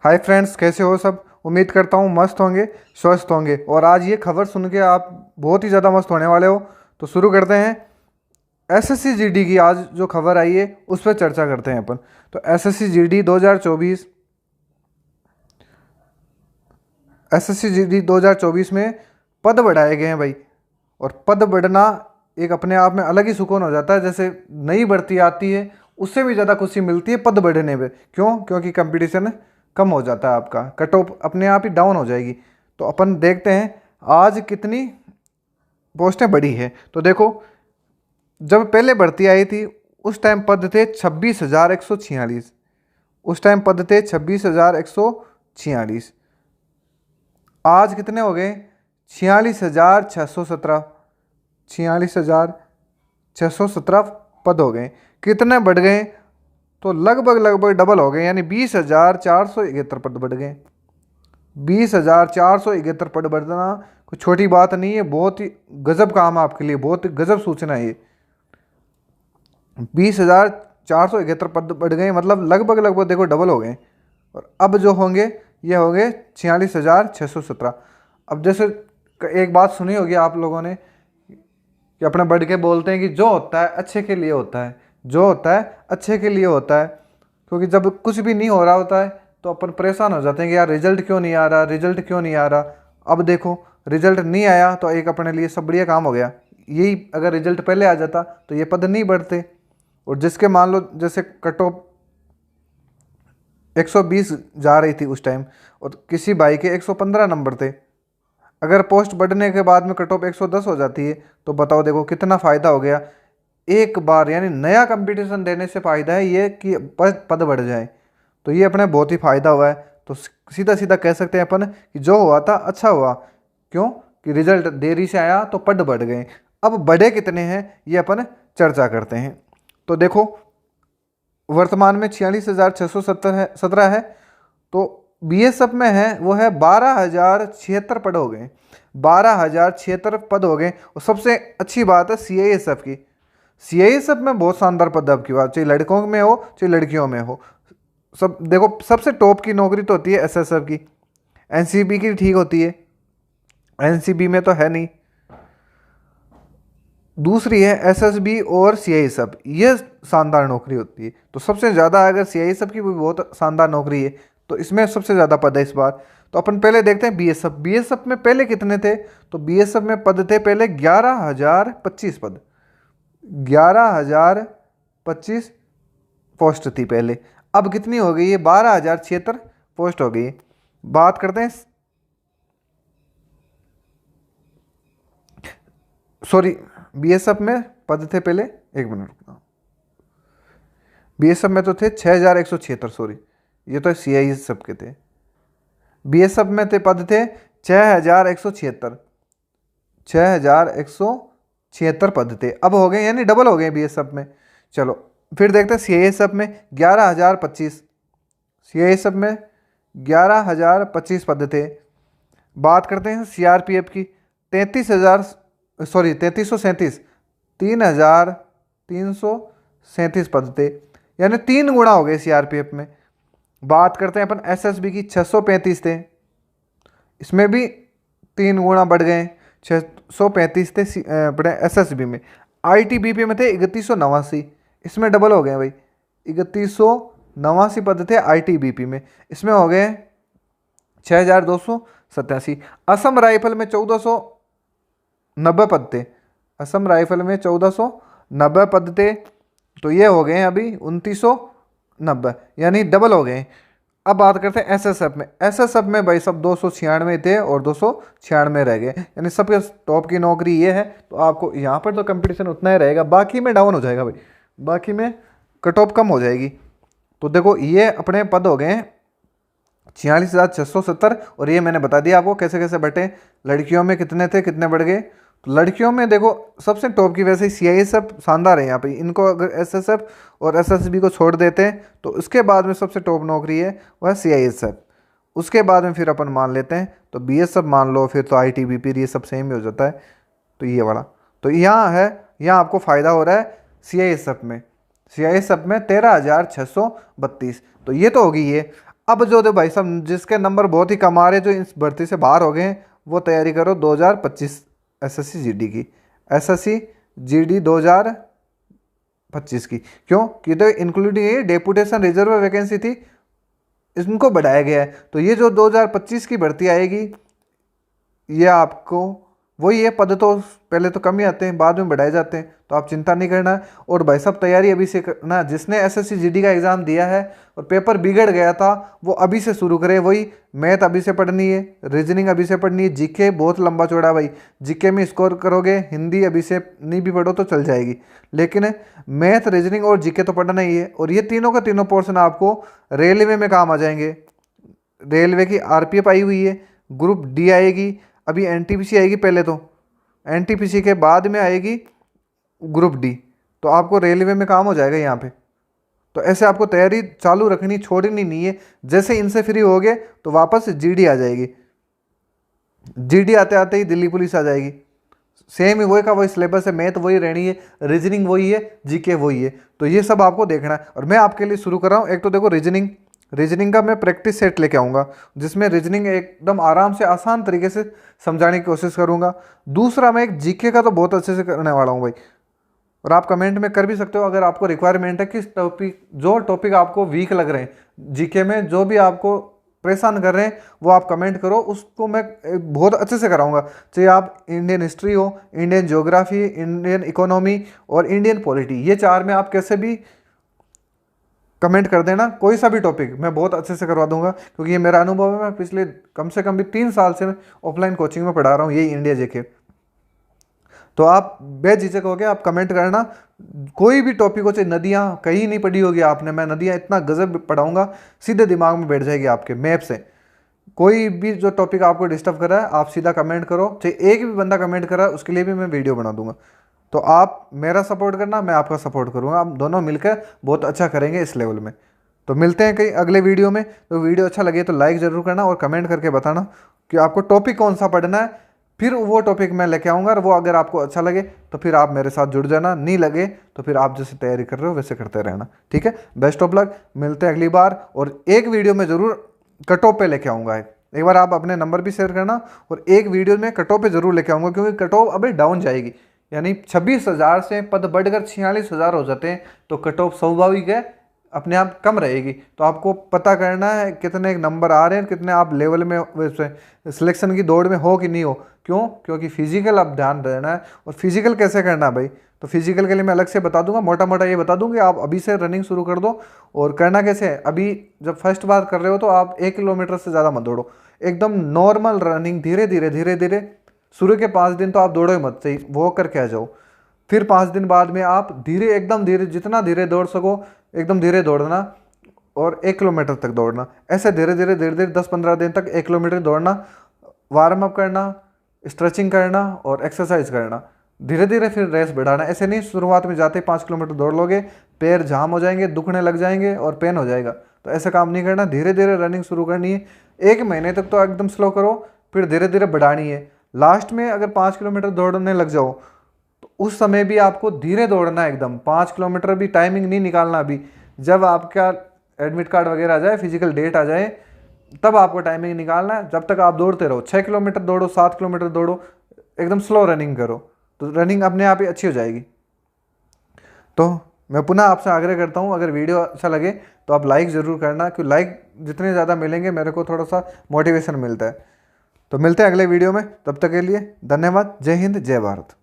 Hi friends, कैसे हो सब। उम्मीद करता हूँ मस्त होंगे, स्वस्थ होंगे। और आज ये खबर सुन के आप बहुत ही ज़्यादा मस्त होने वाले हो। तो शुरू करते हैं। एसएससी जीडी की आज जो खबर आई है उस पर चर्चा करते हैं अपन। तो एसएससी जीडी 2024 में पद बढ़ाए गए हैं भाई। और पद बढ़ना एक अपने आप में अलग ही सुकून हो जाता है। जैसे नई भर्ती आती है उससे भी ज़्यादा खुशी मिलती है पद बढ़ने में। क्यों? क्योंकि कंपटीशन कम हो जाता है, आपका कट ऑफ अपने आप ही डाउन हो जाएगी। तो अपन देखते हैं आज कितनी पोस्टें बढ़ी है। तो देखो, जब पहले भर्ती आई थी उस टाइम पद थे 26,146। उस टाइम पद थे 26,146। आज कितने हो गए? 46,617। 46,617 पद हो गए। कितने बढ़ गए? तो लगभग लगभग डबल हो गए, यानी 20,471 पद बढ़ गए। 20,471 पद बढ़ना कोई छोटी बात नहीं है, बहुत ही गजब काम है आपके लिए, बहुत ही गजब सूचना है ये। 20,471 पद बढ़ गए, मतलब लगभग लगभग देखो डबल हो गए। और अब जो होंगे ये होंगे 46,617। अब जैसे एक बात सुनी होगी आप लोगों ने कि अपने बढ़ के बोलते हैं कि जो होता है अच्छे के लिए होता है, जो होता है अच्छे के लिए होता है। क्योंकि जब कुछ भी नहीं हो रहा होता है तो अपन परेशान हो जाते हैं कि यार रिजल्ट क्यों नहीं आ रहा, रिजल्ट क्यों नहीं आ रहा। अब देखो, रिजल्ट नहीं आया तो एक अपने लिए सब बढ़िया काम हो गया। यही अगर रिजल्ट पहले आ जाता तो ये पद नहीं बढ़ते। और जिसके मान लो जैसे कट ऑफ 120 जा रही थी उस टाइम, और किसी भाई के 115 नंबर थे। अगर पोस्ट बढ़ने के बाद में कट ऑफ 110 हो जाती है तो बताओ देखो कितना फ़ायदा हो गया। एक बार यानी नया कंपटीशन देने से फ़ायदा है ये कि पद पद बढ़ जाए। तो ये अपने बहुत ही फ़ायदा हुआ है। तो सीधा सीधा कह सकते हैं अपन कि जो हुआ था अच्छा हुआ। क्यों? कि रिजल्ट देरी से आया तो पद बढ़ गए। अब बढ़े कितने हैं ये अपन चर्चा करते हैं। तो देखो, वर्तमान में 46,617 है, 17 है। तो बीएसएफ में है वो है 12,076 पद हो गए। 12,076 पद हो गए। और सबसे अच्छी बात है सीआईएसएफ की। सीआईएसएफ में बहुत शानदार पद है अब की बात, चाहे लड़कों में हो चाहे लड़कियों में हो। सब देखो, सबसे टॉप की नौकरी तो होती है एसएसएफ की। एनसीबी की ठीक होती है, एनसीबी में तो है नहीं। दूसरी है एसएसबी और सीआईएसएफ, ये शानदार नौकरी होती है। तो सबसे ज़्यादा अगर सीआईएसएफ की भी बहुत शानदार नौकरी है तो इसमें सबसे ज़्यादा पद है इस बार। तो अपन पहले देखते हैं बीएसएफ। बीएसएफ में पहले कितने थे? तो बीएसएफ में पद थे पहले 11,025 पद। 11,025 पोस्ट थी पहले। अब कितनी हो गई है? 12,076 पोस्ट हो गई। बात करते हैं, सॉरी, बीएसएफ में पद थे पहले, एक मिनट रुकना। बीएसएफ में तो थे 6,176, सॉरी, ये तो सीआईएसएफ के थे। बीएसएफ में थे पद थे 6,176। 6,176 पद थे, अब हो गए यानी डबल हो गए बीएसएफ में। चलो फिर देखते हैं सीआईएसएफ में 11,025। सीआईएसएफ में 11,025 पद थे। बात करते हैं सीआरपीएफ की। 33,337। 3,337 पद थे, यानी 3 गुना हो गए सीआरपीएफ में। बात करते हैं अपन एसएसबी की। 635 थे, इसमें भी 3 गुना बढ़ गए। 635 थे अपने एसएसबी में। आईटीबीपी में थे 3189, इसमें डबल हो गए भाई। 3189 पद थे आईटीबीपी में, इसमें हो गए 6,287। असम राइफल में 1,490 पद थे। असम राइफल में 1,490 पद थे, तो ये हो गए अभी 2,990, यानी डबल हो गए। अब बात करते हैं एसएसएफ में। एसएसएफ में भाई सब 296 थे और 296 रह गए, यानी सबके टॉप की नौकरी ये है। तो आपको यहाँ पर तो कंपटीशन उतना ही रहेगा, बाकी में डाउन हो जाएगा भाई, बाकी में कट ऑफ कम हो जाएगी। तो देखो ये अपने पद हो गए 46,670। और ये मैंने बता दिया आपको कैसे कैसे बटे। लड़कियों में कितने थे, कितने बढ़ गए। तो लड़कियों में देखो सबसे टॉप की वैसे ही सीआईएसएफ शानदार है यहाँ पे। इनको अगर एसएसएफ और एसएसबी को छोड़ देते हैं तो उसके बाद में सबसे टॉप नौकरी है वह सीआईएसएफ। उसके बाद में फिर अपन मान लेते हैं तो बीएसएफ मान लो, फिर तो आईटीबीपी, ये सब सेम ही हो जाता है। तो ये वाला तो यहाँ है, यहाँ आपको फ़ायदा हो रहा है सीआईएसएफ में। सीआईएसएफ में 13,632। तो ये तो होगी ये। अब जो दे भाई साहब जिसके नंबर बहुत ही कम आ रहे, जो इस भर्ती से बाहर हो गए हैं, वो तैयारी करो 2025 एसएससी जीडी की, एसएससी जीडी 2025 की। क्यों? कि तो इंक्लूडिंग ये डेपुटेशन रिजर्व वैकेंसी थी, इनको बढ़ाया गया है। तो ये जो 2025 की भर्ती आएगी, ये आपको वही है, पद तो पहले तो कम ही आते हैं, बाद में बढ़ाए जाते हैं, तो आप चिंता नहीं करना है। और भाई साहब तैयारी अभी से करना, जिसने एसएससी जीडी का एग्ज़ाम दिया है और पेपर बिगड़ गया था, वो अभी से शुरू करे। वही मैथ अभी से पढ़नी है, रीजनिंग अभी से पढ़नी है, जीके बहुत लंबा चौड़ा भाई, जीके में स्कोर करोगे, हिंदी अभी से नहीं भी पढ़ो तो चल जाएगी, लेकिन मैथ, रीजनिंग और जीके तो पढ़ना ही है। और ये तीनों का तीनों पोर्शन आपको रेलवे में काम आ जाएंगे। रेलवे की आरपीएफ आई हुई है, ग्रुप डी आएगी, अभी एनटीपीसी आएगी, पहले तो एनटीपीसी के बाद में आएगी ग्रुप डी, तो आपको रेलवे में काम हो जाएगा यहाँ पे। तो ऐसे आपको तैयारी चालू रखनी, छोड़नी नहीं है। जैसे इनसे फ्री हो गए तो वापस जीडी आ जाएगी, जीडी आते आते ही दिल्ली पुलिस आ जाएगी। सेम ही वही का वही सिलेबस है, मैथ वही रहनी है, रीजनिंग वही है, जीके वही है। तो ये सब आपको देखना है। और मैं आपके लिए शुरू कर रहा हूँ, एक तो देखो रीजनिंग का मैं प्रैक्टिस सेट लेके आऊँगा, जिसमें रीजनिंग एकदम आराम से आसान तरीके से समझाने की कोशिश करूँगा। दूसरा मैं एक जीके का तो बहुत अच्छे से करने वाला हूँ भाई, और आप कमेंट में कर भी सकते हो अगर आपको रिक्वायरमेंट है, किस टॉपिक, जो टॉपिक आपको वीक लग रहे हैं जीके में, जो भी आपको परेशान कर रहे हैं, वो आप कमेंट करो, उसको मैं बहुत अच्छे से कराऊंगा। चाहे आप इंडियन हिस्ट्री हो, इंडियन ज्योग्राफी, इंडियन इकोनॉमी और इंडियन पॉलिटी, ये चार में आप कैसे भी कमेंट कर देना, कोई सा भी टॉपिक मैं बहुत अच्छे से करवा दूंगा, क्योंकि ये मेरा अनुभव है। मैं पिछले कम से कम भी 3 साल से मैं ऑफलाइन कोचिंग में पढ़ा रहा हूँ, यही इंडिया जेके। तो आप बेझिझक हो गए, आप कमेंट करना, कोई भी टॉपिक हो, चाहे नदियाँ कहीं नहीं पढ़ी होगी आपने, मैं नदियाँ इतना गजब पढ़ाऊंगा, सीधे दिमाग में बैठ जाएगी आपके मैप से। कोई भी जो टॉपिक आपको डिस्टर्ब कर रहा है, आप सीधा कमेंट करो, चाहे एक भी बंदा कमेंट कर रहा है उसके लिए भी मैं वीडियो बना दूंगा। तो आप मेरा सपोर्ट करना, मैं आपका सपोर्ट करूँगा, आप दोनों मिलकर बहुत अच्छा करेंगे इस लेवल में। तो मिलते हैं कहीं अगले वीडियो में। तो वीडियो अच्छा लगे तो लाइक ज़रूर करना और कमेंट करके बताना कि आपको टॉपिक कौन सा पढ़ना है, फिर वो टॉपिक मैं लेके आऊँगा। और वो अगर आपको अच्छा लगे तो फिर आप मेरे साथ जुड़ जाना, नहीं लगे तो फिर आप जैसे तैयारी कर रहे हो वैसे करते रहना, ठीक है। बेस्ट ऑफ लक, मिलते हैं अगली बार। और एक वीडियो में ज़रूर कट ऑफ पे लेके आऊँगा, एक बार आप अपने नंबर भी शेयर करना, और एक वीडियो में कट ऑफ पे ज़रूर लेके आऊँगा, क्योंकि कट ऑफ अभी डाउन जाएगी, यानी 26,000 से पद बढ़कर 46,000 हो जाते हैं, तो कट ऑफ स्वाभाविक है अपने आप कम रहेगी। तो आपको पता करना है कितने नंबर आ रहे हैं, कितने आप लेवल में सिलेक्शन की दौड़ में हो कि नहीं हो। क्यों? क्योंकि फिजिकल आप ध्यान देना है। और फिजिकल कैसे करना है भाई, तो फिजिकल के लिए मैं अलग से बता दूंगा, मोटा मोटा ये बता दूंगी, आप अभी से रनिंग शुरू कर दो। और करना कैसे है, अभी जब फर्स्ट बार कर रहे हो तो आप 1 किलोमीटर से ज़्यादा मत दौड़ो, एकदम नॉर्मल रनिंग, धीरे धीरे शुरू के 5 दिन तो आप दौड़ो ही मत, सही वॉक करके आ जाओ। फिर 5 दिन बाद में आप धीरे, एकदम धीरे, जितना धीरे दौड़ सको एकदम धीरे दौड़ना, और 1 किलोमीटर तक दौड़ना। ऐसे धीरे धीरे 10-15 दिन तक 1 किलोमीटर दौड़ना, वार्म अप करना, स्ट्रेचिंग करना और एक्सरसाइज करना, धीरे धीरे फिर रेस बढ़ाना। ऐसे नहीं शुरुआत में जाते 5 किलोमीटर दौड़ लोगे, पैर जाम हो जाएंगे, दुखने लग जाएंगे और पेन हो जाएगा। तो ऐसा काम नहीं करना, धीरे धीरे रनिंग शुरू करनी है। 1 महीने तक तो एकदम स्लो करो, फिर धीरे धीरे बढ़ानी है। लास्ट में अगर 5 किलोमीटर दौड़ने लग जाओ तो उस समय भी आपको धीरे दौड़ना है एकदम। 5 किलोमीटर भी टाइमिंग नहीं निकालना अभी, जब आपका एडमिट कार्ड वगैरह आ जाए, फिजिकल डेट आ जाए, तब आपको टाइमिंग निकालना है। जब तक आप दौड़ते रहो, 6 किलोमीटर दौड़ो, 7 किलोमीटर दौड़ो, एकदम स्लो रनिंग करो, तो रनिंग अपने आप ही अच्छी हो जाएगी। तो मैं पुनः आपसे आग्रह करता हूँ, अगर वीडियो अच्छा लगे तो आप लाइक ज़रूर करना, क्योंकि लाइक जितने ज़्यादा मिलेंगे मेरे को थोड़ा सा मोटिवेशन मिलता है। तो मिलते हैं अगले वीडियो में, तब तक के लिए धन्यवाद। जय हिंद, जय भारत।